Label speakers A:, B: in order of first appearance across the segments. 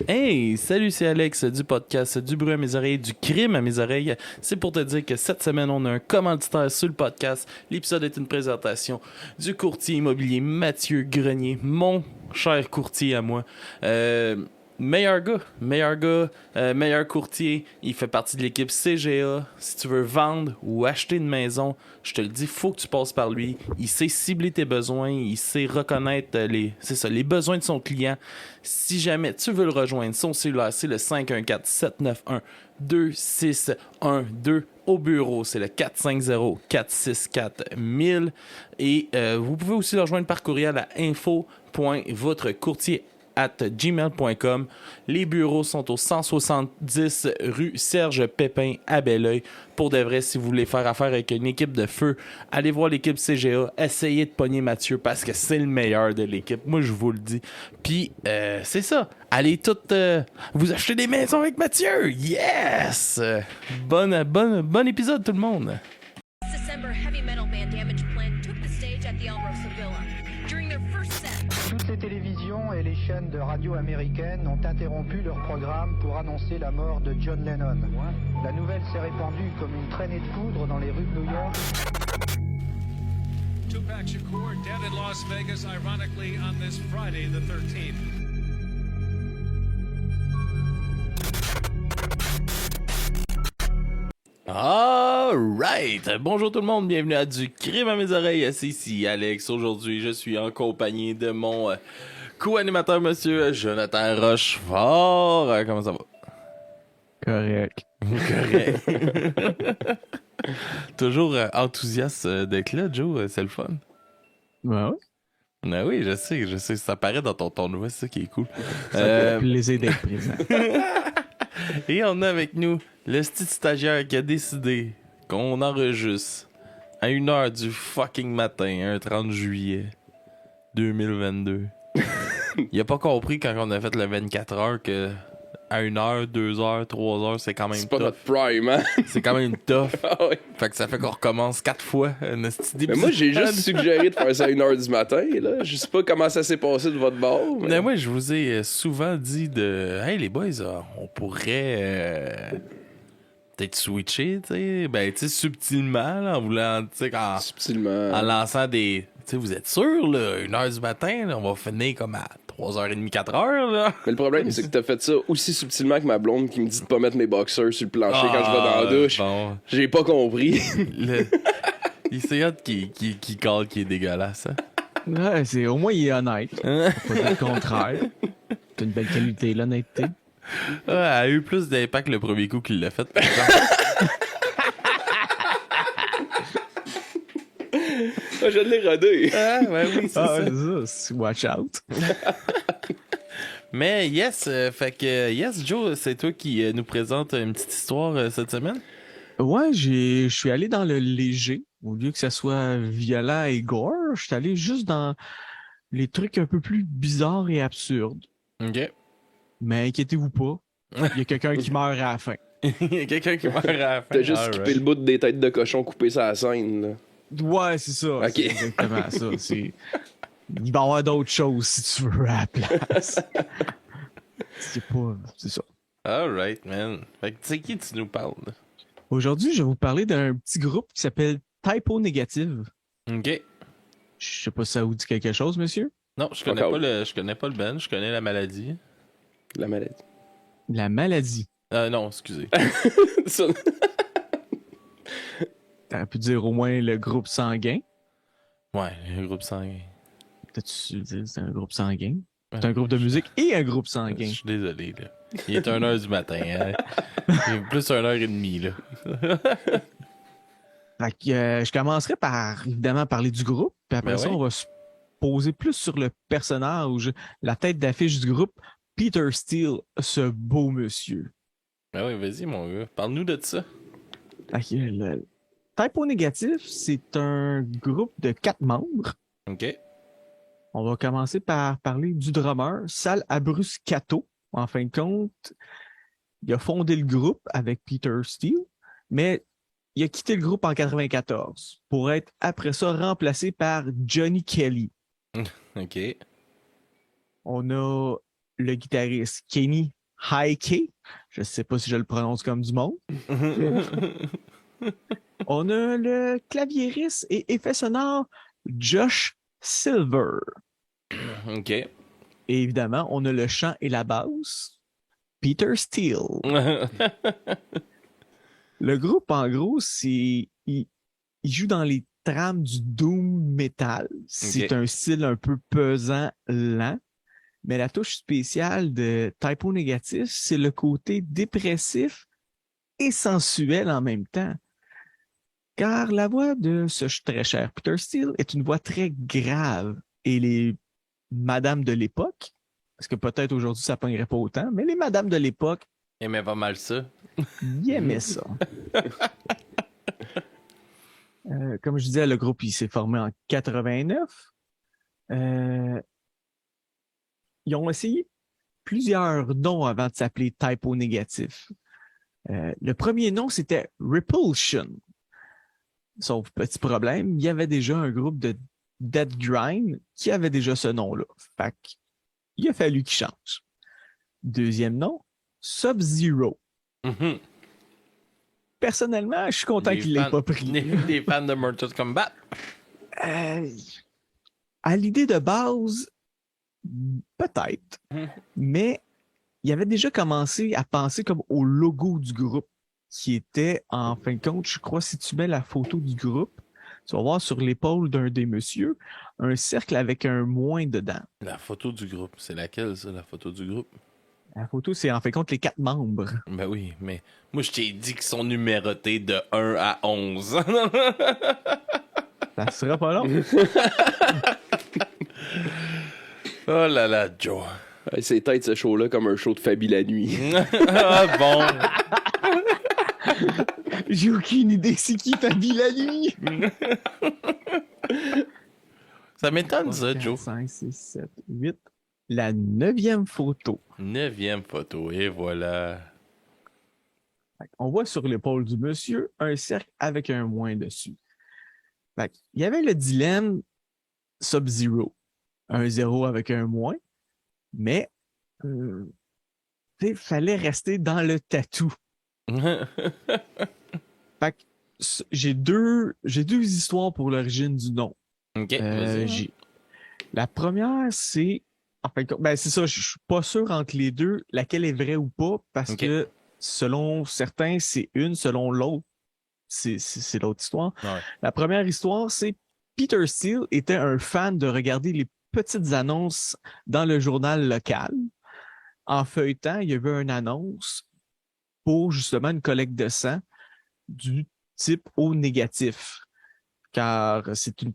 A: Hey, salut, c'est Alex du podcast Du bruit à mes oreilles, du crime à mes oreilles. C'est pour te dire que cette semaine, on a un commanditaire sur le podcast. L'épisode est une présentation du courtier immobilier Mathieu Grenier, mon cher courtier à moi. Meilleur gars, meilleur courtier. Il fait partie de l'équipe CGA. Si tu veux vendre ou acheter une maison, je te le dis, faut que tu passes par lui. Il sait cibler tes besoins, il sait reconnaître les besoins de son client. Si jamais tu veux le rejoindre, son cellulaire, c'est le 514-791-2612. Au bureau, c'est le 450-464-1000. Et vous pouvez aussi le rejoindre par courriel à info.votrecourtier@gmail.com. Les bureaux sont au 170 rue Serge Pépin à Belleuil. Pour de vrai, si vous voulez faire affaire avec une équipe de feu, allez voir l'équipe CGA, essayez de pogner Mathieu parce que c'est le meilleur de l'équipe. Moi, je vous le dis. Puis, c'est ça. Allez toutes vous acheter des maisons avec Mathieu. Yes! Bon épisode, tout le monde.
B: December heavy metal band Damage Plan took the stage at the Alrosa Villa. During their first set,
C: Toutes les télévisions et les chaînes de radio américaines ont interrompu leur programme pour annoncer la mort de John Lennon. La nouvelle s'est répandue comme une traînée de poudre dans les rues de New York.
D: Tupac Shakur dead in Las Vegas, ironically, on this Friday, the 13th.
A: Alright! Bonjour tout le monde, bienvenue à Du crime à mes oreilles. C'est ici Alex. Aujourd'hui, je suis en compagnie de mon co-animateur, monsieur Jonathan Rochefort. Comment ça va?
E: Correct.
A: Correct. Toujours enthousiaste d'être là, Joe, c'est le fun.
E: Ben oui.
A: Ben oui, je sais, ça paraît dans ton voix, c'est ça qui est cool.
E: Ça fait plaisir d'être présent.
A: Et on a avec nous le petit stagiaire qui a décidé qu'on enregistre à 1h du fucking matin, un 30 juillet 2022. Il a pas compris quand on a fait le 24 heures que à 1h, 2h, 3h, c'est quand même
F: C'est pas
A: tough.
F: notre prime, hein?
A: C'est quand même tough.
F: Ah ouais.
A: Fait que ça fait qu'on recommence 4 fois.
F: Mais moi, j'ai juste suggéré de faire ça à 1h du matin, là. Je sais pas comment ça s'est passé de votre bord. Mais...
A: Mais moi, je vous ai souvent dit de hey les boys, on pourrait peut-être switcher, tu sais, ben tu sais subtilement là, en voulant, tu sais,
F: Subtilement.
A: en lançant des, tu sais, vous êtes sûr là, 1h du matin, là, on va finir comme à 3h30, 4h là.
F: Mais le problème, c'est que t'as fait ça aussi subtilement que ma blonde qui me dit de pas mettre mes boxers sur le plancher quand je vais dans la douche.
A: Bon,
F: J'ai pas compris.
A: il s'est hâte qui cale qui est dégueulasse. Hein?
E: Ouais, c'est, au moins, il est honnête. Pas dire le contraire. C'est une belle qualité, l'honnêteté.
A: Ouais, elle a eu plus d'impact le premier coup qu'il l'a fait. Par exemple.
F: Moi, je l'ai rodé.
A: Ah, ouais, oui, c'est ça.
E: C'est watch out.
A: Mais yes, fait que yes, Joe, c'est toi qui nous présente une petite histoire cette semaine.
E: Ouais, je suis allé dans le léger. Au lieu que ça soit violent et gore, je suis allé juste dans les trucs un peu plus bizarres et absurdes.
A: Ok.
E: Mais inquiétez-vous pas, il y a quelqu'un qui meurt à la fin.
A: Il y a quelqu'un qui meurt à la fin.
F: T'as juste
A: Alright.
F: skippé le bout des têtes de cochon coupées sur la scène, là.
E: Ouais, c'est ça.
F: Ok.
E: C'est exactement ça. Il va y avoir d'autres choses si tu veux à la place. C'est ça.
A: Alright, man. Fait que tu sais qui tu nous parles? Là?
E: Aujourd'hui, je vais vous parler d'un petit groupe qui s'appelle Typo Négative.
A: Ok.
E: Je sais pas si ça vous dit quelque chose, monsieur.
A: Non, je connais
F: Encore.
A: je connais pas le band, je connais la maladie.
F: La maladie.
E: La maladie.
A: Non, excusez.
F: Ça-
E: On peut dire au moins le groupe sanguin.
A: Ouais, le groupe sanguin.
E: Peut-être que c'est un groupe sanguin. C'est un groupe de musique et un groupe
A: Je
E: sanguin.
A: suis désolé, là. Il est 1h du matin, hein. Il est plus 1h30, là.
E: Fait que, je commencerai par, évidemment, parler du groupe. Puis après
A: Ben
E: ça,
A: oui.
E: on va se poser plus sur le personnage, la tête d'affiche du groupe, Peter Steele, ce beau monsieur.
A: Ben oui, vas-y, mon gars. Parle-nous de ça.
E: Fait que, le Typo Négatif, c'est un groupe de 4 membres.
A: Ok.
E: On va commencer par parler du drummer, Sal Abruscato. En fin de compte, il a fondé le groupe avec Peter Steele, mais il a quitté le groupe en 94 pour être après ça remplacé par Johnny Kelly.
A: Ok.
E: On a le guitariste Kenny Heike. Je ne sais pas si je le prononce comme du monde. On a le claviériste et effet sonore Josh Silver.
A: OK.
E: Et évidemment, on a le chant et la basse Peter Steele. Le groupe, en gros, il joue dans les trames du doom metal. C'est un style un peu pesant, lent. Mais la touche spéciale de Type O Négatif, c'est le côté dépressif et sensuel en même temps. Car la voix de ce très cher Peter Steele est une voix très grave. Et les madames de l'époque, parce que peut-être aujourd'hui ça ne pognerait pas autant, mais les madames de l'époque
A: Aimait pas mal ça.
E: ils aimaient ça. Comme je disais, le groupe il s'est formé en 89. Ils ont essayé plusieurs noms avant de s'appeler Type O Négatif. Le premier nom, c'était Repulsion. Sauf petit problème, il y avait déjà un groupe de Dead Grind qui avait déjà ce nom-là. Fait qu'il a fallu qu'il change. Deuxième nom, Sub-Zero.
A: Mhm.
E: Personnellement, je suis content qu'il l'ait pas pris.
A: Des fans de Mortal Kombat.
E: À l'idée de base, peut-être, mais il avait déjà commencé à penser comme au logo du groupe, qui était, en fin de compte, je crois, si tu mets la photo du groupe, tu vas voir sur l'épaule d'un des messieurs un cercle avec un moins dedans.
A: La photo du groupe, c'est laquelle, ça, la photo du groupe?
E: La photo, c'est en fin de compte les 4 membres.
A: Ben oui, mais moi, je t'ai dit qu'ils sont numérotés de 1 à 11.
E: Ça sera pas long.
A: Oh là là, Joe.
F: C'est peut-être ce show-là comme un show de Fabi la nuit.
A: Ah bon.
E: J'ai aucune idée c'est qui Fabi la nuit.
A: Ça m'étonne, ça,
E: 4,
A: Joe.
E: 5, 6, 7, 8. La 9e photo.
A: 9e photo, et voilà.
E: On voit sur l'épaule du monsieur un cercle avec un moins dessus. Il y avait le dilemme Sub-Zero. Un 0 avec un moins. Mais il fallait rester dans le tatou. J'ai deux histoires pour l'origine du nom.
A: OK, vas-y.
E: La première, c'est... Enfin, c'est ça, je suis pas sûr entre les deux laquelle est vraie ou pas, parce que selon certains, c'est une, selon l'autre, c'est l'autre histoire.
A: Ouais.
E: La première histoire, c'est Peter Steele était un fan de regarder les petites annonces dans le journal local. En feuilletant, il y avait une annonce pour justement une collecte de sang du type O négatif, car c'est une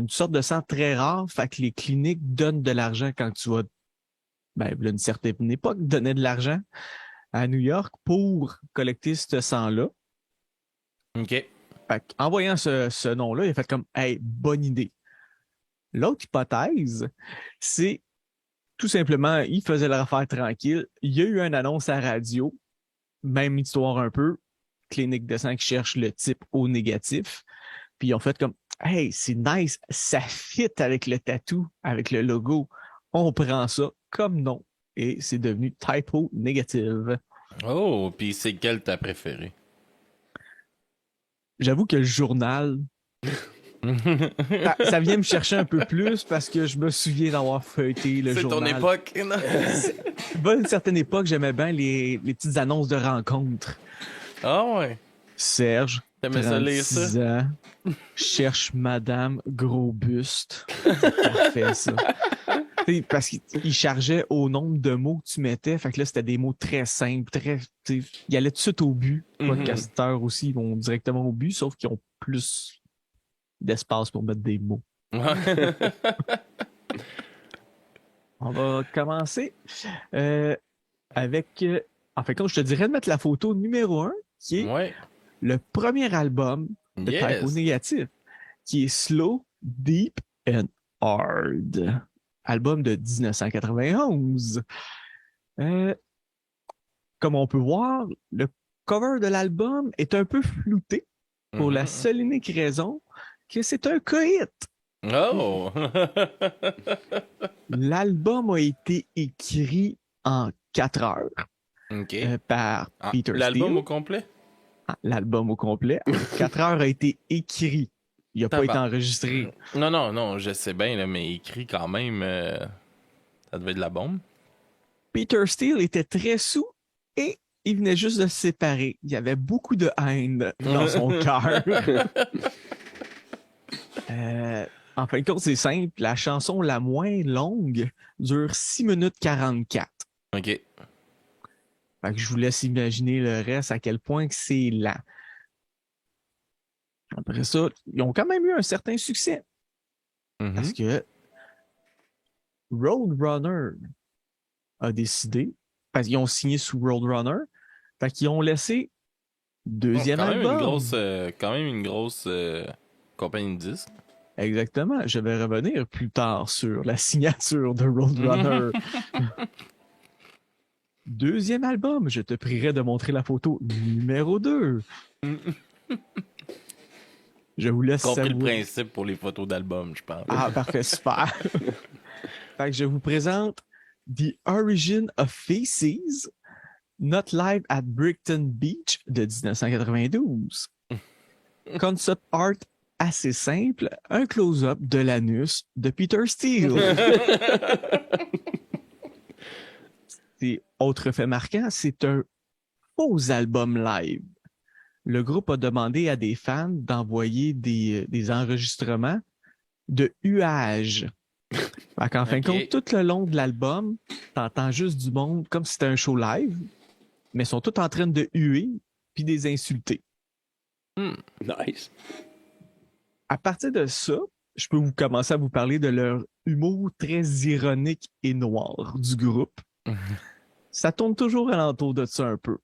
E: sorte de sang très rare, fait que les cliniques donnent de l'argent quand tu vas, une certaine époque, donner de l'argent à New York pour collecter ce sang-là.
A: OK.
E: Fait en voyant ce nom-là, il a fait comme, hey, bonne idée. L'autre hypothèse, c'est tout simplement, il faisait leur affaire tranquille. Il y a eu une annonce à la radio, même histoire un peu, clinique de sang qui cherche le type O négatif. Puis ils ont fait comme, hey, c'est nice, ça fit avec le tatou, avec le logo. On prend ça comme nom. Et c'est devenu Type O Négative.
A: Oh, puis c'est quel t'as préféré?
E: J'avoue que le journal, ça vient me chercher un peu plus parce que je me souviens d'avoir feuilleté le journal.
A: C'est ton époque?
E: À une certaine époque, j'aimais bien les petites annonces de rencontres.
A: Ah ouais.
E: Serge,
A: T'aimais ça lire
E: 36
A: ça?
E: ans, cherche madame gros buste. Parfait, ça. Parce qu'il chargeait au nombre de mots que tu mettais. Fait que là, c'était des mots très simples, il allait tout de suite au but. Podcasteurs aussi, ils vont directement au but, sauf qu'ils ont plus d'espace pour mettre des mots. On va commencer avec... en fait, je te dirais de mettre la photo numéro 1, qui est le premier album de Type O Négatif, qui est Slow, Deep and Hard. Album de 1991. Comme on peut voir, le cover de l'album est un peu flouté pour la seule et unique raison que c'est un coït.
A: Oh!
E: L'album a été écrit en 4 heures
A: OK.
E: par
A: Ah,
E: Peter
A: l'album
E: Steele.
A: au complet?
E: L'album au complet. En 4 heures a été écrit. Il n'a pas été
A: Tabarnak.
E: enregistré.
A: Non, je sais bien, là, mais écrit quand même, ça devait être de la bombe.
E: Peter Steele était très saoul et il venait juste de se séparer. Il y avait beaucoup de haine dans son cœur. En fin de compte, c'est simple. La chanson la moins longue dure 6 minutes 44.
A: OK.
E: Fait que je vous laisse imaginer le reste, à quel point que c'est lent. Après ça, ils ont quand même eu un certain succès.
A: Mhm.
E: Parce que Roadrunner a décidé, parce qu'ils ont signé sous Roadrunner, fait qu'ils ont laissé deuxième
A: quand même
E: album.
A: quand même une grosse compagnie de disques.
E: Exactement. Je vais revenir plus tard sur la signature de Roadrunner. Deuxième album, je te prierai de montrer la photo numéro 2. Je vous laisse
A: Compris le
E: savourer.
A: principe pour les photos d'album, je pense.
E: Ah, parfait, super. Fait que je vous présente The Origin of Faces, Not Live at Brighton Beach de 1992. Concept art assez simple, un close-up de l'anus de Peter Steele. Et autre fait marquant, c'est un faux album live. Le groupe a demandé à des fans d'envoyer des enregistrements de huage. Fait qu'en fin de compte, tout le long de l'album, t'entends juste du monde comme si c'était un show live, mais ils sont tous en train de huer puis des insulter.
F: Nice.
E: À partir de ça, je peux vous commencer à vous parler de leur humour très ironique et noir du groupe. Ça tourne toujours alentour de ça un peu.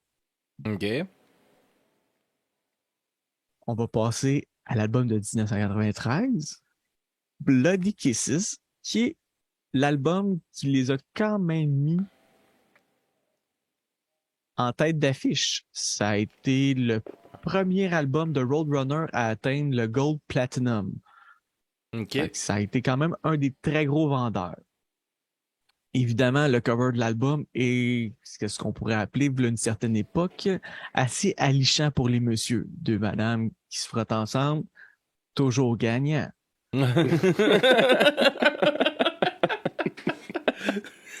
A: OK.
E: On va passer à l'album de 1993, Bloody Kisses, qui est l'album qui les a quand même mis en tête d'affiche. Ça a été le premier album de Roadrunner à atteindre le Gold Platinum.
A: OK.
E: Fait que ça a été quand même un des très gros vendeurs. Évidemment, le cover de l'album est ce qu'on pourrait appeler, à une certaine époque, assez alléchant pour les messieurs. Deux madames qui se frottent ensemble, toujours gagnant.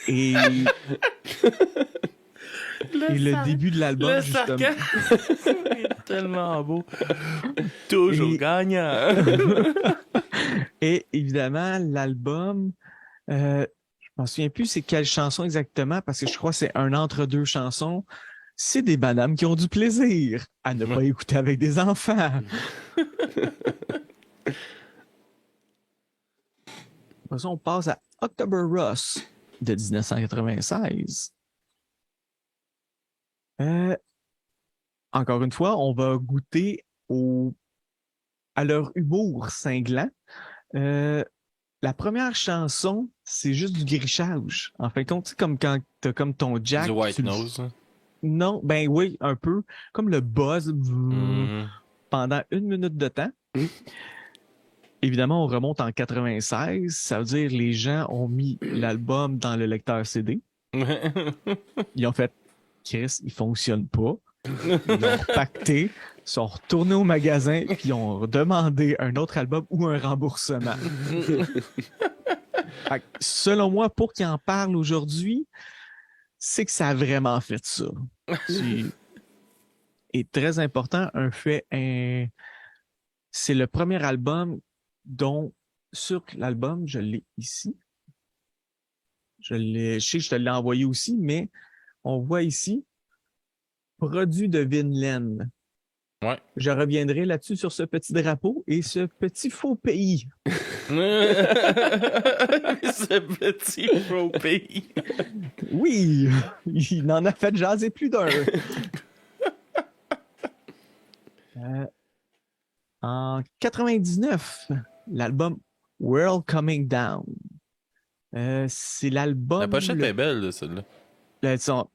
E: Et le début de l'album,
A: Le
E: justement.
A: sarcasme est tellement beau. Toujours
E: Et-
A: gagnant.
E: Et évidemment, l'album, je m'en souviens plus c'est quelle chanson exactement, parce que je crois que c'est un entre-deux chansons. C'est des madames qui ont du plaisir à ne pas écouter avec des enfants. Après ça, on passe à October Rush de 1996. Encore une fois, on va goûter à leur humour cinglant. La première chanson, c'est juste du grichage. En fin de compte, c'est comme quand t'as comme ton jack.
A: Du white nose. Hein.
E: Non, ben oui, un peu. Comme le buzz pendant 1 minute de temps. Évidemment, on remonte en 96. Ça veut dire les gens ont mis l'album dans le lecteur CD. Ils ont fait « Chris, il fonctionne pas ». Ils ont pacté, sont retournés au magasin puis ils ont demandé un autre album ou un remboursement. Fait que, selon moi, pour qu'ils en parlent aujourd'hui, c'est que ça a vraiment fait ça. Et très important, c'est le premier album dont, sur l'album, je l'ai ici. Je sais que je te l'ai envoyé aussi, mais on voit ici produit de Vinland.
A: Ouais.
E: Je reviendrai là-dessus sur ce petit drapeau et ce petit faux pays.
A: Ce petit faux pays.
E: Oui, il en a fait jaser plus d'un. En 99, l'album World Coming Down. C'est l'album...
A: La pochette est belle, de celle-là.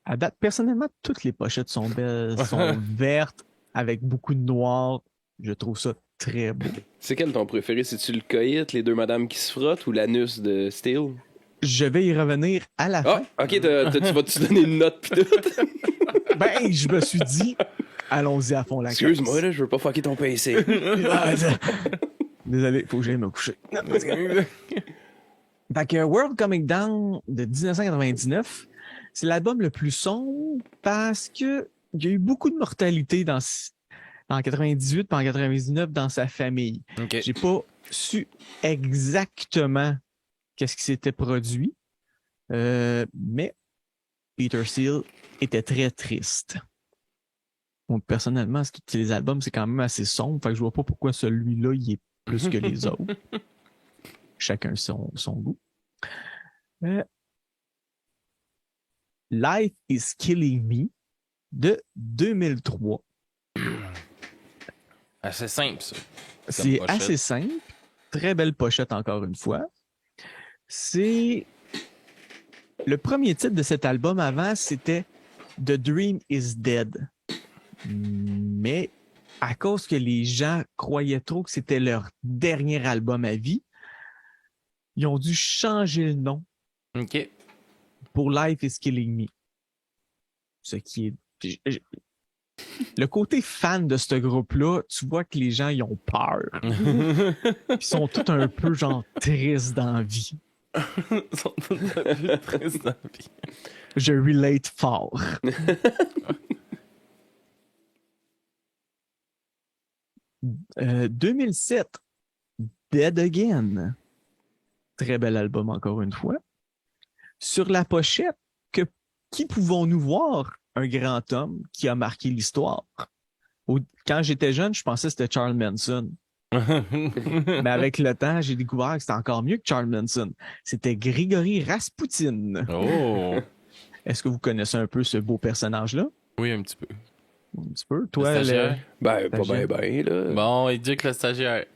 E: À date, personnellement, toutes les pochettes sont belles, sont vertes, avec beaucoup de noir. Je trouve ça très beau.
F: C'est quel ton préféré? C'est-tu le coït, les deux madames qui se frottent ou l'anus de Steel?
E: Je vais y revenir à la fin.
F: Ah, ok, tu vas-tu donner une note pis tout?
E: Ben, je me suis dit, allons-y à fond la
F: Excuse-moi, là, je veux pas fucker ton PC.
E: Désolé, faut que j'aille me coucher. Fait que World Coming Down de 1999, c'est l'album le plus sombre parce que il y a eu beaucoup de mortalité en 98 et en 99 dans sa famille.
A: OK.
E: J'ai pas su exactement qu'est-ce qui s'était produit, mais Peter Steele était très triste. Donc, personnellement, tous les albums, c'est quand même assez sombre, fait que je vois pas pourquoi celui-là, il est plus que les autres. Chacun son goût. Life is Killing Me de 2003.
A: Assez simple, ça.
E: C'est
A: pochette.
E: assez simple. Très belle pochette, encore une fois. C'est... Le premier titre de cet album avant, c'était The Dream is Dead. Mais à cause que les gens croyaient trop que c'était leur dernier album à vie, ils ont dû changer le nom
A: OK.
E: pour Life is Killing Me. Ce qui est... Le côté fan de ce groupe-là, tu vois que les gens, ils ont peur. Ils sont tous un peu, genre, tristes dans la vie.
A: Ils sont tous un peu tristes dans la vie.
E: Je relate fort. Euh, 2007, Dead Again. Très bel album, encore une fois. Sur la pochette, qui pouvons-nous voir? Un grand homme qui a marqué l'histoire. Quand j'étais jeune, je pensais que c'était Charles Manson. Mais avec le temps, j'ai découvert que c'était encore mieux que Charles Manson. C'était Grigory Raspoutine.
A: Oh!
E: Est-ce que vous connaissez un peu ce beau personnage-là?
A: Oui, un petit peu.
E: Un petit peu. Toi,
A: Le stagiaire.
F: Ben, pas
E: Stagiaire.
F: ben, là.
A: Bon, éduque le stagiaire.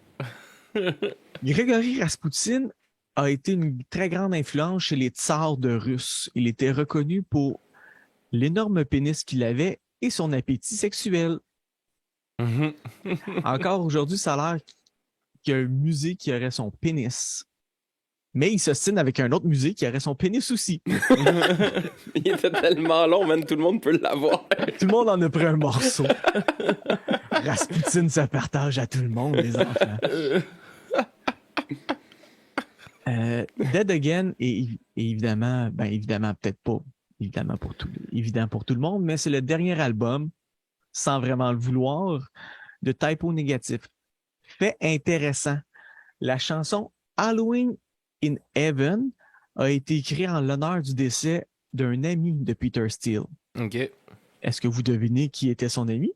E: Grigory Raspoutine a été une très grande influence chez les tsars de Russes. Il était reconnu pour l'énorme pénis qu'il avait et son appétit sexuel. Encore aujourd'hui, ça a l'air qu'il y a un musée qui aurait son pénis. Mais il s'ostine avec un autre musée qui aurait son pénis aussi.
F: Il était tellement long, man, tout le monde peut l'avoir.
E: Tout le monde en a pris un morceau. Raspoutine se partage à tout le monde, les enfants. Dead Again est évidemment, peut-être pas évident pour tout le monde, mais c'est le dernier album, sans vraiment le vouloir, de Type O Négatif. Fait intéressant, la chanson Halloween in Heaven a été écrite en l'honneur du décès d'un ami de Peter Steele.
A: OK.
E: Est-ce que vous devinez qui était son ami?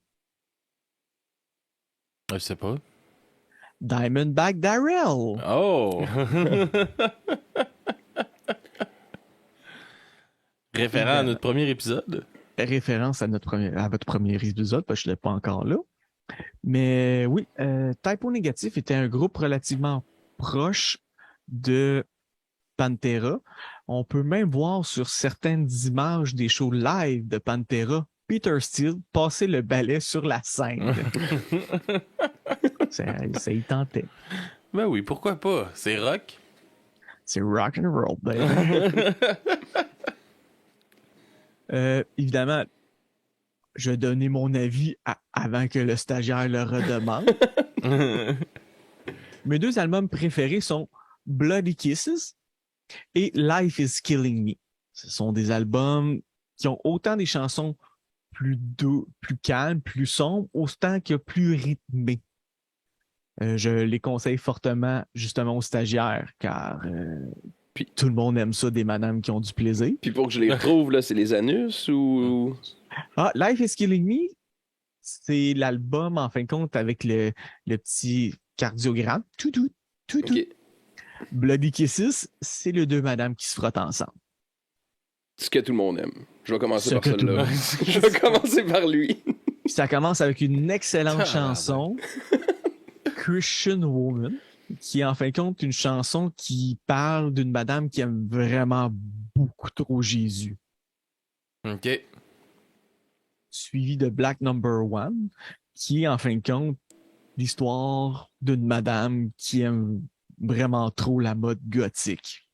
A: Je sais pas.
E: Diamondback Darrell.
A: Oh! Référent à notre premier épisode.
E: Référence à votre premier épisode, parce que je ne l'ai pas encore là. Mais oui, Type O Négatif était un groupe relativement proche de Pantera. On peut même voir sur certaines images des shows live de Pantera, Peter Steele passer le balai sur la scène. ça y tentait.
A: Ben oui, pourquoi pas? C'est rock.
E: C'est rock and roll, baby. Évidemment, je vais donner mon avis avant que le stagiaire le redemande. Mes deux albums préférés sont Bloody Kisses et Life is Killing Me. Ce sont des albums qui ont autant des chansons plus doux, plus calmes, plus sombres, autant que plus rythmées. Je les conseille fortement justement aux stagiaires, car puis tout le monde aime ça, des madames qui ont du plaisir.
F: Puis pour que je les retrouve, là, c'est les anus ou...
E: Ah, Life is Killing Me, c'est l'album, en fin de compte, avec le petit cardiogramme. Tout.
F: Ok.
E: Bloody Kisses, c'est les deux madames qui se frottent ensemble.
F: Ce que tout le monde aime. Je vais commencer
E: Ce
F: par
E: que tout le
F: celle-là.
E: monde-
F: Je vais commencer par lui.
E: Puis ça commence avec une excellente
A: Ah,
E: chanson, Christian Woman, qui est en fin de compte une chanson qui parle d'une madame qui aime vraiment beaucoup trop Jésus.
A: OK.
E: Suivi de Black Number One, qui est en fin de compte l'histoire d'une madame qui aime vraiment trop la mode gothique.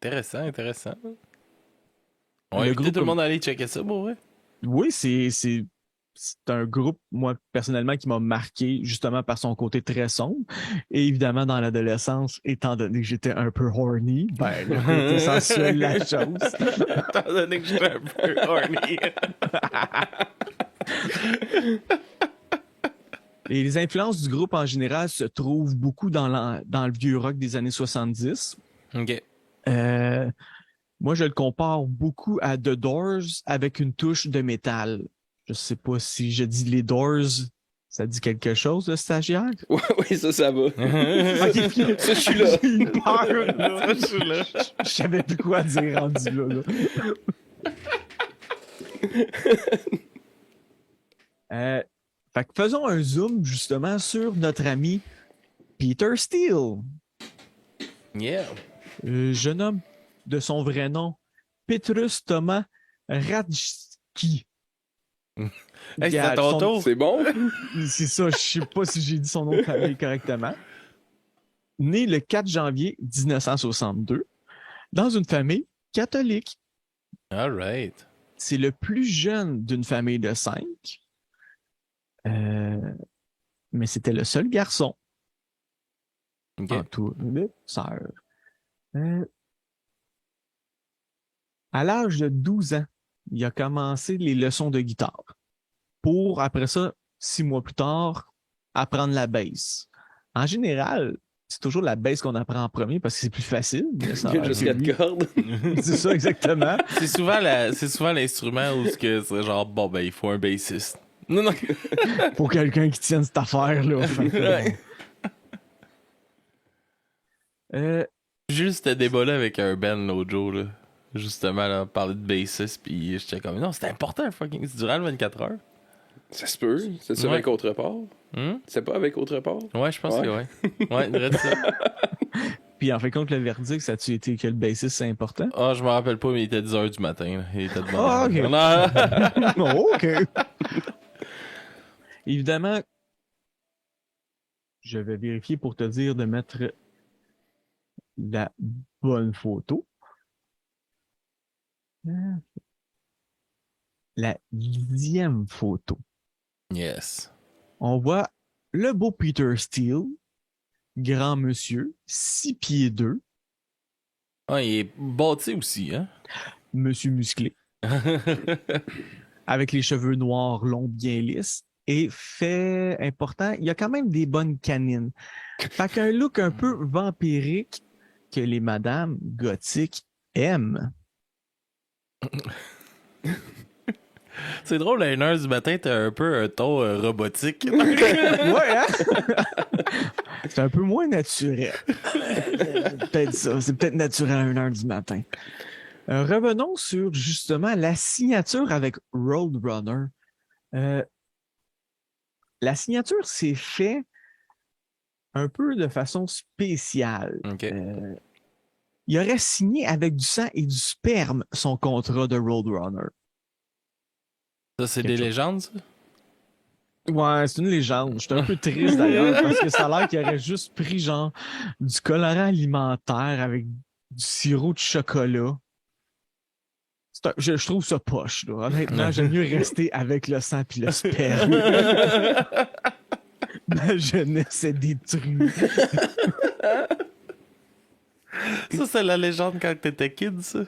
A: Intéressant.
E: Le
A: On va inviter
E: groupe
A: tout le monde à aller checker ça, pour vrai.
E: Oui, c'est un groupe, moi, personnellement, qui m'a marqué justement par son côté très sombre. Et évidemment, dans l'adolescence, étant donné que j'étais un peu horny, ben, le côté sensuel, la chose.
A: Étant donné que j'étais un peu horny.
E: Et les influences du groupe en général se trouvent beaucoup dans le vieux rock des années 70.
A: OK.
E: Moi, je le compare beaucoup à The Doors avec une touche de métal. Je sais pas si je dis les Doors, ça dit quelque chose, le stagiaire?
F: Oui, ça va.
E: Ok,
F: Ça, je suis là.
E: J'ai eu peur, là. Je savais plus quoi dire rendu là. Fait que faisons un zoom justement sur notre ami Peter Steele.
A: Yeah.
E: Jeune homme de son vrai nom, Petrus Thomas Radski.
A: Hey, c'est à ton tour.
F: C'est bon?
E: C'est ça, je sais pas si j'ai dit son nom de famille correctement. Né le 4 janvier 1962 dans une famille catholique.
A: All right.
E: C'est le plus jeune d'une famille de 5. Mais c'était le seul garçon.
A: OK.
E: Entouré de sœurs. À l'âge de 12 ans, il a commencé les leçons de guitare. Pour, après ça, 6 mois plus tard, apprendre la basse. En général, c'est toujours la basse qu'on apprend en premier parce que c'est plus facile. Mais ça
F: Il y a juste 4 cordes.
E: C'est ça, exactement.
A: C'est souvent l'instrument où c'est genre, bon, ben, il faut un bassiste. Non.
E: Pour quelqu'un qui tienne cette affaire-là.
A: Ouais.
E: Euh,
A: Juste ce débat-là avec un Ben l'autre jour, là. Justement, là, parler de bassiste, puis j'étais comme, non, c'était important, fucking. C'est durant le 24 heures.
F: Ça se peut. C'est-tu
A: Ouais.
F: avec autre part? C'est pas avec autre part?
A: Ouais, je pense
F: Ouais.
A: que ouais. Ouais, direct ça.
E: Puis en fait, compte le verdict, ça a-tu été que le bassiste, c'est important?
A: Ah, je me rappelle pas, mais il était 10h du matin. Là. Il était de bonne
E: Ah,
A: heure.
E: ok.
A: Non.
E: OK. Évidemment, je vais vérifier pour te dire de mettre la bonne photo. La 10e photo.
A: Yes.
E: On voit le beau Peter Steele, grand monsieur, 6 pieds 2,
A: Ah, il est bâti aussi, hein?
E: monsieur musclé, avec les cheveux noirs longs bien lisses. Et fait important, il y a quand même des bonnes canines. Fait qu'un look un peu vampirique que les madames gothiques aiment.
A: C'est drôle, à 1h du matin, t'as un peu un ton robotique.
E: Ouais, hein? C'est un peu moins naturel. Peut-être ça. C'est peut-être naturel à 1h du matin. Revenons sur justement la signature avec Roadrunner. La signature s'est fait un peu de façon spéciale.
A: OK.
E: Il aurait signé avec du sang et du sperme son contrat de Roadrunner.
A: Ça, c'est
E: Quelque
A: des
E: chose.
A: légendes, ça?
E: Ouais, c'est une légende. J'étais un peu triste d'ailleurs parce que ça a l'air qu'il aurait juste pris genre du colorant alimentaire avec du sirop de chocolat. Je trouve ça poche, là. Honnêtement, j'aime mieux rester avec le sang puis le sperme. Ma jeunesse est détruite.
A: Ça, c'est la légende quand t'étais kid, ça?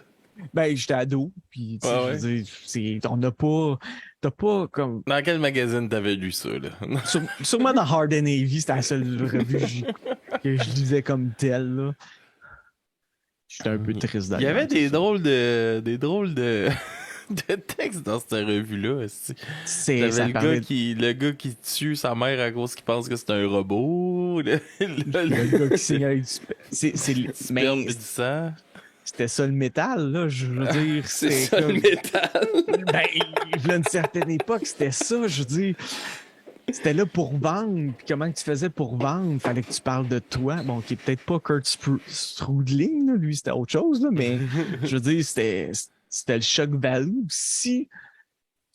E: Ben, j'étais ado, puis tu sais,
A: Ouais,
E: je veux dire, t'as pas comme...
A: Dans quel magazine t'avais lu ça, là?
E: Sûrement dans Hard and Navy, c'était la seule revue que je lisais comme telle, là. J'étais un peu triste
A: Il
E: d'ailleurs.
A: y avait des drôles de de textes dans cette revue-là.
E: C'est ça
A: T'avais
E: parlait
A: le gars qui tue sa mère à cause qu'il pense que c'est un robot. Le
E: le gars qui signe avec du
A: sperme et
E: mais
A: du sang.
E: c'était ça le métal, là. Je veux dire,
F: C'est
E: c'était
F: ça le
E: comme...
F: métal.
E: Ben, il y a une certaine époque, c'était ça, je veux dire. C'était là pour vendre. Puis comment tu faisais pour vendre? Fallait que tu parles de toi. Bon, qui est peut-être pas Kurt Strudling, là. Lui, c'était autre chose, là, mais je veux dire, c'était le shock value. Si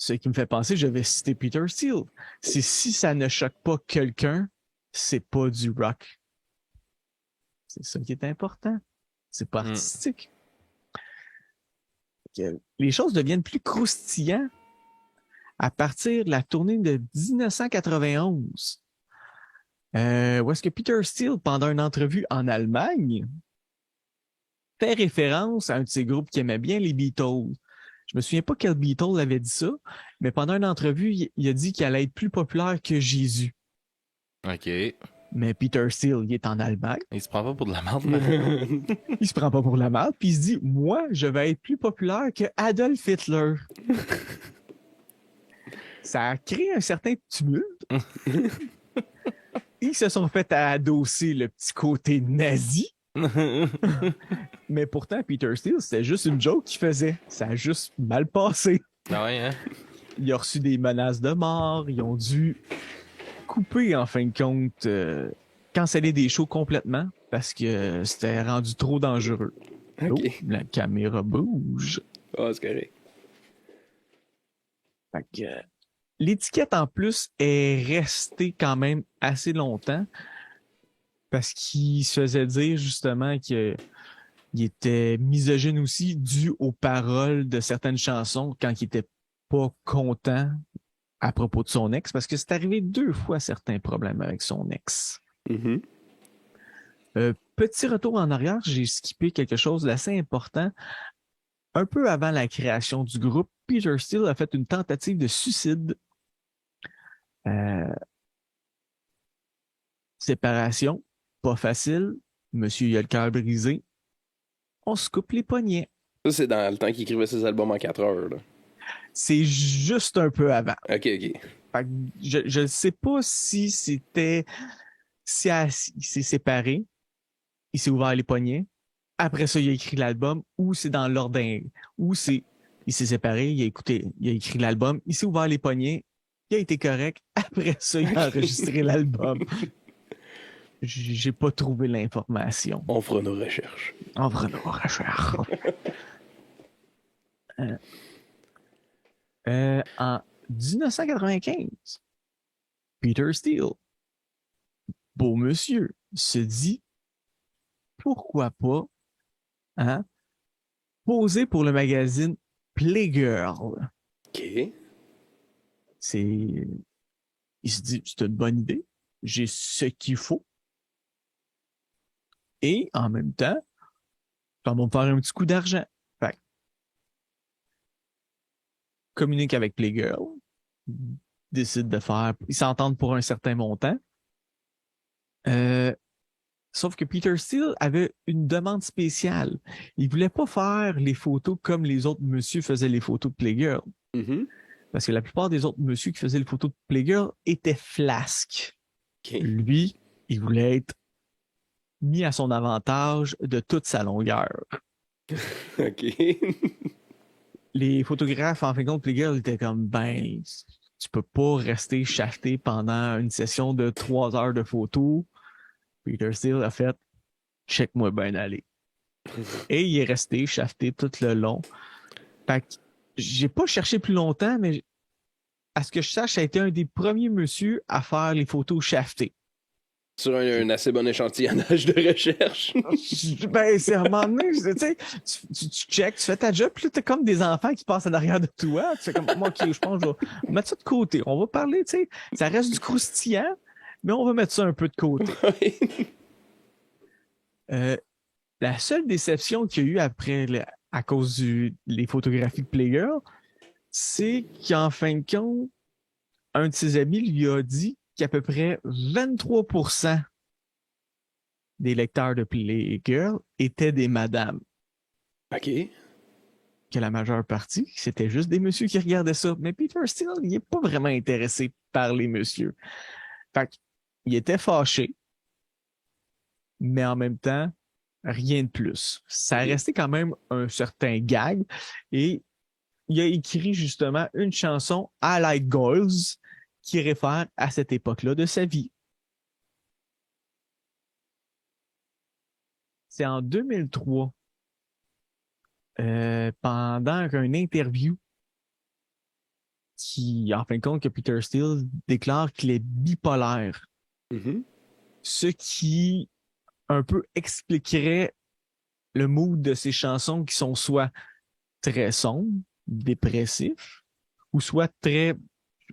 E: Ce qui me fait penser, je vais citer Peter Steele. C'est si ça ne choque pas quelqu'un, c'est pas du rock. C'est ça qui est important. C'est pas artistique. Les choses deviennent plus croustillantes à partir de la tournée de 1991. Où est-ce que Peter Steele, pendant une entrevue en Allemagne, fait référence à un de ses groupes qui aimait bien les Beatles. Je me souviens pas quel Beatle avait dit ça, mais pendant une entrevue, il a dit qu'il allait être plus populaire que Jésus.
A: OK.
E: Mais Peter Steele, il est en Allemagne.
A: Il se prend pas pour de la merde.
E: Il se prend pas pour la merde, puis il se dit, moi, je vais être plus populaire que Adolf Hitler. Ça a créé un certain tumulte. Ils se sont fait adosser le petit côté nazi. Mais pourtant, Peter Steele, c'était juste une joke qu'il faisait. Ça a juste mal passé.
A: Ah ouais, hein?
E: Il a reçu des menaces de mort. Ils ont dû couper, en fin de compte, canceller des shows complètement parce que c'était rendu trop dangereux.
F: OK.
E: Oh, la caméra bouge.
F: Ah, c'est correct.
E: Fait que, l'étiquette, en plus, est restée quand même assez longtemps parce qu'il se faisait dire, justement, qu'il était misogyne aussi dû aux paroles de certaines chansons quand il était pas content à propos de son ex, parce que c'est arrivé 2 fois certains problèmes avec son ex.
F: Mhm.
E: Petit retour en arrière, j'ai skippé quelque chose d'assez important. Un peu avant la création du groupe, Peter Steele a fait une tentative de suicide. Séparation, pas facile. Monsieur, il a le cœur brisé. On se coupe les poignets.
F: Ça, c'est dans le temps qu'il écrivait ses albums en 4 heures, là.
E: C'est juste un peu avant.
F: OK.
E: Fait que je ne sais pas si c'était... Si il s'est séparé, il s'est ouvert les poignets. Après ça, il a écrit l'album, ou c'est dans l'ordre ou c'est il s'est séparé, il a écrit l'album, il s'est ouvert les poignets, il a été correct. Après ça, il a enregistré l'album. J'ai pas trouvé l'information.
F: On fera nos recherches.
E: En vrai, nos recherches. En 1995, Peter Steele, beau monsieur, se dit pourquoi pas poser pour le magazine Playgirl.
F: OK.
E: Il se dit c'est une bonne idée, j'ai ce qu'il faut. Et en même temps, ça va me faire un petit coup d'argent. Fait que, communique avec Playgirl, décide de faire... Ils s'entendent pour un certain montant. Sauf que Peter Steele avait une demande spéciale. Il voulait pas faire les photos comme les autres messieurs faisaient les photos de Playgirl.
F: Mhm.
E: Parce que la plupart des autres messieurs qui faisaient les photos de Playgirl étaient flasques.
F: OK.
E: Lui, il voulait être mis à son avantage de toute sa longueur.
F: OK.
E: Les photographes, en fin de compte, Playgirl étaient comme, ben, tu peux pas rester shafté pendant une session de 3 heures de photos. Peter Steele a fait, check-moi bien aller. Et il est resté shafté tout le long. Fait que j'ai pas cherché plus longtemps, mais à ce que je sache, ça a été un des premiers messieurs à faire les photos shaftées.
F: Sur un assez bon échantillonnage de recherche.
E: Ben, c'est à un moment donné, tu sais, tu check, tu fais ta job, puis là, t'as comme des enfants qui passent en arrière de toi. Tu fais comme, moi, OK, je pense que je vais mettre ça de côté. On va parler, tu sais, ça reste du croustillant, mais on va mettre ça un peu de côté. La seule déception qu'il y a eu après, à cause des photographies de Playgirl, c'est qu'en fin de compte, un de ses amis lui a dit qu'à peu près 23% des lecteurs de Playgirl étaient des madames.
F: OK.
E: Que la majeure partie, c'était juste des messieurs qui regardaient ça. Mais Peter Steele, il n'est pas vraiment intéressé par les messieurs. Fait qu'il était fâché, mais en même temps, rien de plus. Ça a resté quand même un certain gag et il a écrit justement une chanson I Like Girls qui réfère à cette époque-là de sa vie. C'est en 2003, pendant une interview, en fin de compte, que Peter Steele déclare qu'il est bipolaire.
F: Mhm.
E: Ce qui un peu expliquerait le mood de ses chansons qui sont soit très sombres, dépressifs, ou soit très,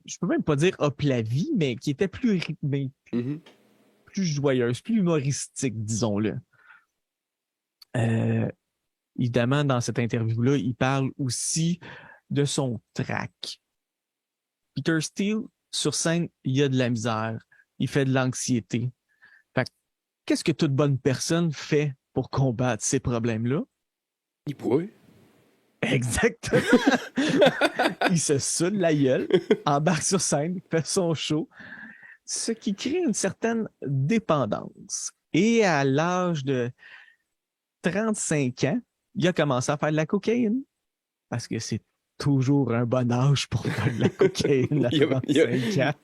E: je peux même pas dire hop la vie, mais qui étaient plus rythmées,
F: Mhm.
E: plus joyeuses, plus humoristiques, disons-le. Évidemment, dans cette interview-là, il parle aussi de son trac. Peter Steele, sur scène, il a de la misère. Il fait de l'anxiété. Fait que, qu'est-ce que toute bonne personne fait pour combattre ces problèmes-là?
F: Il pourrait.
E: Exactement! Il se saoule la gueule, embarque sur scène, fait son show, ce qui crée une certaine dépendance. Et à l'âge de 35 ans, il a commencé à faire de la cocaïne. Parce que c'est toujours un bon âge pour faire de la cocaïne à 35 ans.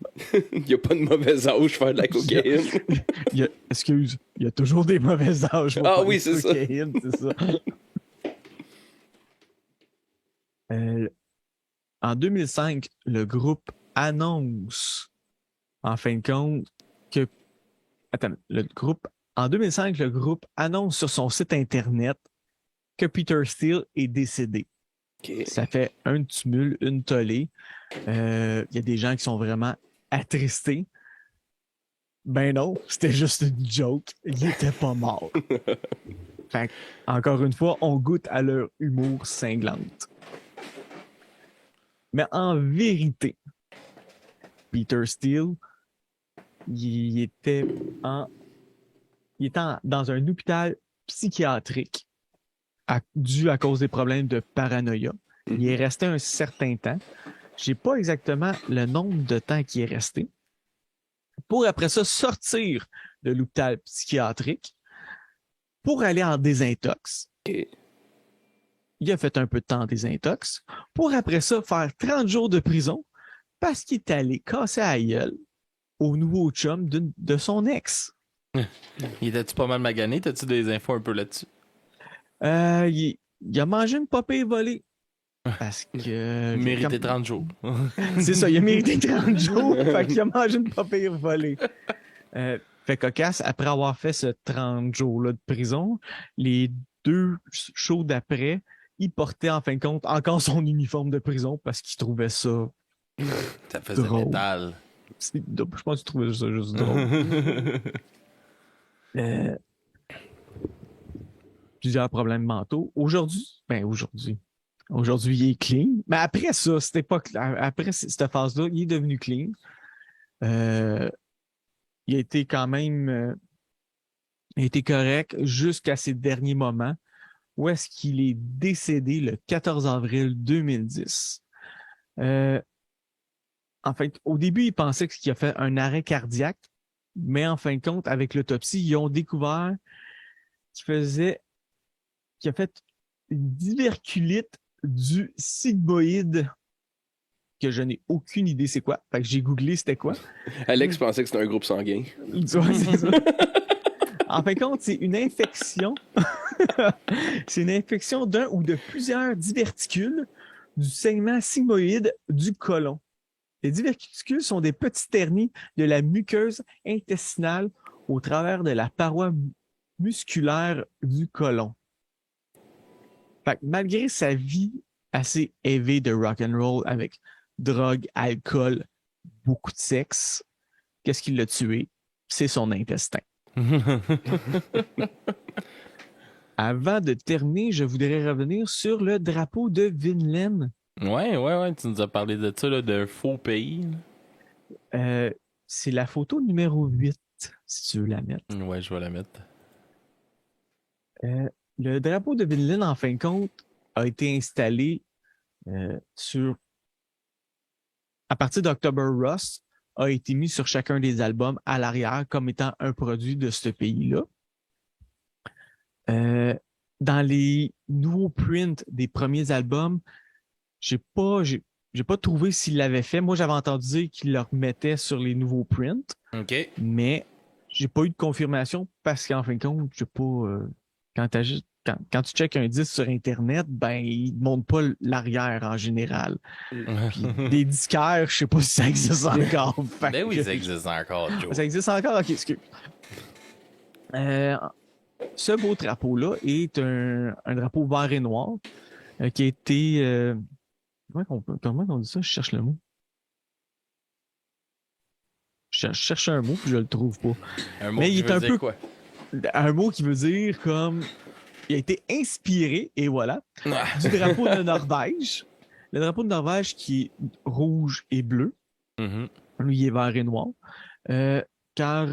F: Il n'y a pas de mauvais âge pour faire de la cocaïne.
E: Excuse, il y a toujours des mauvais âges pour faire de la cocaïne, c'est ça. En 2005, le groupe annonce, en fin de compte, que... Attends, en 2005, le groupe annonce sur son site Internet que Peter Steele est décédé.
F: Okay.
E: Ça fait un tumulte, une tollée. Il y a des gens qui sont vraiment attristés. Ben non, c'était juste une joke. Il était pas mort. Fait que, encore une fois, on goûte à leur humour cinglante. Mais en vérité, Peter Steele, il était dans un hôpital psychiatrique dû à cause des problèmes de paranoïa. Il est resté un certain temps. Je sais pas exactement le nombre de temps qu'il est resté. Pour après ça sortir de l'hôpital psychiatrique pour aller en désintox.
F: Okay.
E: Il a fait un peu de temps en désintox. Pour après ça faire 30 jours de prison parce qu'il est allé casser la gueule au nouveau chum de son ex.
A: Il était-tu pas mal magané? T'as-tu des infos un peu là-dessus?
E: Il a mangé une popée volée. Parce que...
A: Mérité 30 jours.
E: C'est ça, il a mérité 30 jours. Fait qu'il a mangé une popée volée. Fait cocasse, après avoir fait ce 30 jours-là de prison, les 2 shows d'après, il portait en fin de compte encore son uniforme de prison parce qu'il trouvait ça...
A: Ça faisait
E: drôle.
A: métal.
E: Je pense qu'il trouvait ça juste drôle. Plusieurs problèmes mentaux. Aujourd'hui, il est clean. Mais après ça, après cette phase-là, il est devenu clean. Il a été quand même il a été correct jusqu'à ses derniers moments où est-ce qu'il est décédé le 14 avril 2010. En fait, au début, il pensait qu'il a fait un arrêt cardiaque, mais en fin de compte, avec l'autopsie, ils ont découvert qu'il a fait une diverculite du sigmoïde, que je n'ai aucune idée c'est quoi. Fait que j'ai googlé c'était quoi.
F: Alex pensait que c'était un groupe sanguin.
E: Tu vois, c'est ça. En fin de compte, c'est une infection. C'est une infection d'un ou de plusieurs diverticules du segment sigmoïde du côlon. Les diverticules sont des petites hernies de la muqueuse intestinale au travers de la paroi musculaire du côlon. Fait que malgré sa vie assez élevée de rock'n'roll avec drogue, alcool, beaucoup de sexe, qu'est-ce qui l'a tué? C'est son intestin. Avant de terminer, je voudrais revenir sur le drapeau de Vinland.
A: Ouais, tu nous as parlé de ça, là, d'un faux pays.
E: C'est la photo numéro 8, si tu veux la mettre.
A: Ouais, je vais la mettre.
E: Le drapeau de Vinland, en fin de compte, a été installé à partir d'October Rust, a été mis sur chacun des albums à l'arrière comme étant un produit de ce pays-là. Dans les nouveaux prints des premiers albums, j'ai pas trouvé s'il l'avait fait. Moi, j'avais entendu dire qu'il le remettait sur les nouveaux prints.
A: OK.
E: Mais j'ai pas eu de confirmation parce qu'en fin de compte, j'ai pas... quand quand tu checkes un disque sur Internet, ben, il ne montre pas l'arrière en général. Puis des disquaires, je sais pas si ça existe encore. Fait
A: Ben oui,
E: que-
A: ça existe encore, Joe.
E: Ça existe encore? Ok, excuse. Ce beau drapeau-là est un drapeau vert et noir qui a été... comment on dit ça? Je cherche le mot. Je cherche un mot, puis je le trouve pas.
A: Un mot
E: Mais
A: qui
E: il est
A: veut
E: un
A: dire
E: peu-
A: quoi?
E: Un mot qui veut dire comme... Il a été inspiré, et voilà,
A: Ah.
E: du drapeau de Norvège. Le drapeau de Norvège qui est rouge et bleu.
A: Mhm.
E: Lui, il est vert et noir. Car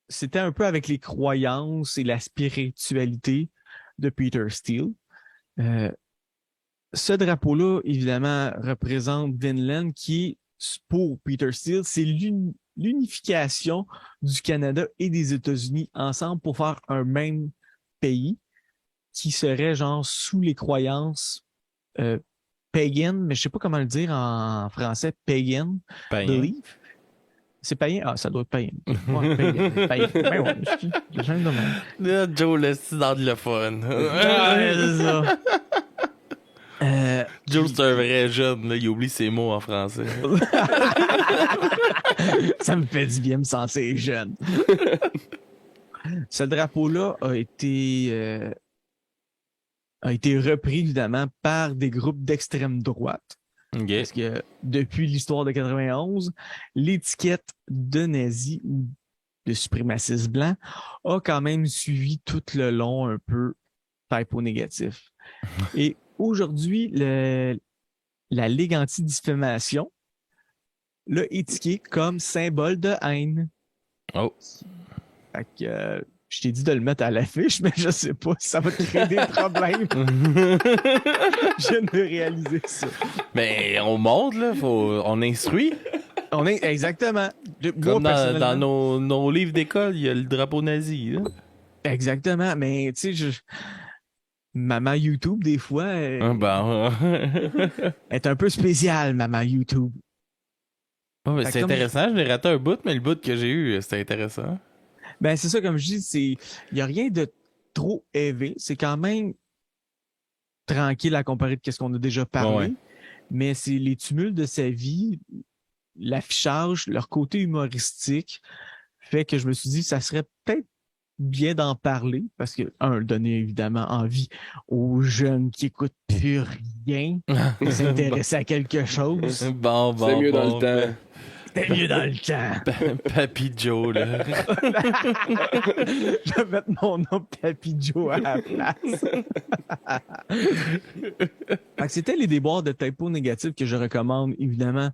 E: c'était un peu avec les croyances et la spiritualité de Peter Steele. Ce drapeau-là, évidemment, représente Vinland qui, pour Peter Steele, c'est l'unification du Canada et des États-Unis ensemble pour faire un même pays qui serait genre sous les croyances pagan, mais je sais pas comment le dire en français, pagan,
A: Païen.
E: belief. C'est païen? Ah, ça doit être païen. Ouais, païen. Ben ouais, je suis de même.
A: Là, Joe, le style d'anglophone.
E: Ouais, c'est ça.
A: Joe, c'est un vrai jeune, là, il oublie ses mots en français.
E: Ça me fait du bien me sentir jeune. Ce drapeau-là a été repris, évidemment, par des groupes d'extrême droite.
A: OK.
E: Parce que depuis l'histoire de 91, l'étiquette de nazi ou de suprémaciste blanc a quand même suivi tout le long un peu typo négatif. Et aujourd'hui, la Ligue anti-diffamation l'a étiqueté comme symbole de haine.
A: Oh.
E: Fait que je t'ai dit de le mettre à l'affiche, mais je sais pas si ça va te créer des problèmes. Je viens de réaliser ça.
A: Mais on montre, là, on instruit.
E: On est exactement.
A: Comme
E: Moi,
A: dans
E: personnellement-
A: nos livres d'école, il y a le drapeau nazi. Là.
E: Exactement, mais tu sais, maman YouTube, des fois,
A: Ah, ben,
E: est un peu spéciale, maman YouTube.
A: ouais, mais
E: Fait
A: c'est
E: comme-
A: intéressant. Je l'ai raté un bout, mais le bout que j'ai eu, c'était intéressant.
E: Ben, c'est ça, comme je dis, il n'y a rien de trop élevé. C'est quand même tranquille à comparer de ce qu'on a déjà parlé.
A: Ouais.
E: Mais c'est les tumultes de sa vie, l'affichage, leur côté humoristique, fait que je me suis dit, ça serait peut-être bien d'en parler parce que, donner évidemment envie aux jeunes qui écoutent plus rien de s'intéresser à quelque chose.
A: Bon,
F: C'était mieux dans le temps.
E: C'était mieux dans le temps.
A: Papy Joe, là.
E: Je vais mettre mon nom Papy Joe à la place. Fait que c'était les déboires de typo négatifs que je recommande évidemment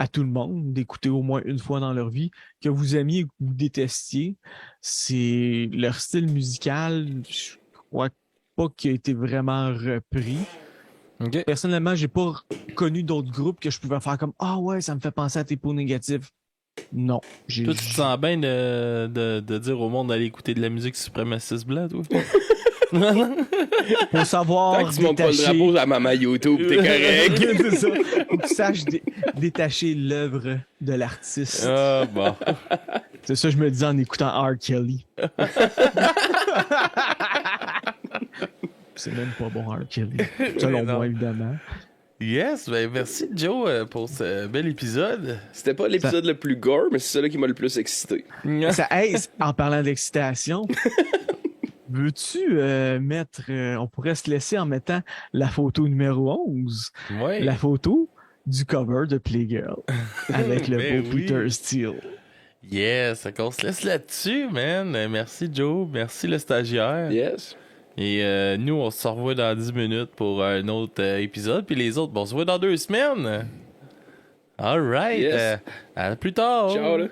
E: à tout le monde d'écouter au moins une fois dans leur vie, que vous aimiez ou que vous détestiez. C'est leur style musical, je crois pas qu'il a été vraiment repris.
A: OK.
E: Personnellement, j'ai pas connu d'autres groupes que je pouvais faire comme ah ouais, ça me fait penser à typo négatif. Non.
A: Toi, tu te sens bien de dire au monde d'aller écouter de la musique suprémaciste blanc, toi?
E: Faut savoir
F: Tant que tu montes pas le
E: détacher...
F: drapeau à maman YouTube, t'es correct.
E: C'est ça. Faut que tu saches détacher l'œuvre de l'artiste.
A: Ah, bon.
E: C'est ça que je me disais en écoutant R. Kelly. C'est même pas bon, R. Kelly. Selon
A: Non.
E: moi, évidemment.
A: Yes, ben merci, Joe, pour ce bel épisode.
F: C'était pas l'épisode le plus gore, mais c'est celui qui m'a le plus excité.
E: Ça, hey, en parlant d'excitation, veux-tu mettre... on pourrait se laisser en mettant la photo numéro 11.
A: Ouais.
E: La photo du cover de Playgirl avec le
A: Ben
E: beau
A: oui.
E: Peter Steele.
A: Yes, on se laisse là-dessus, man. Merci, Joe. Merci, le stagiaire.
F: Yes.
A: Et nous, on se revoit dans 10 minutes pour un autre épisode. Puis les autres, on se voit dans 2 semaines. All right.
F: Yes.
A: À plus tard.
F: Ciao, là.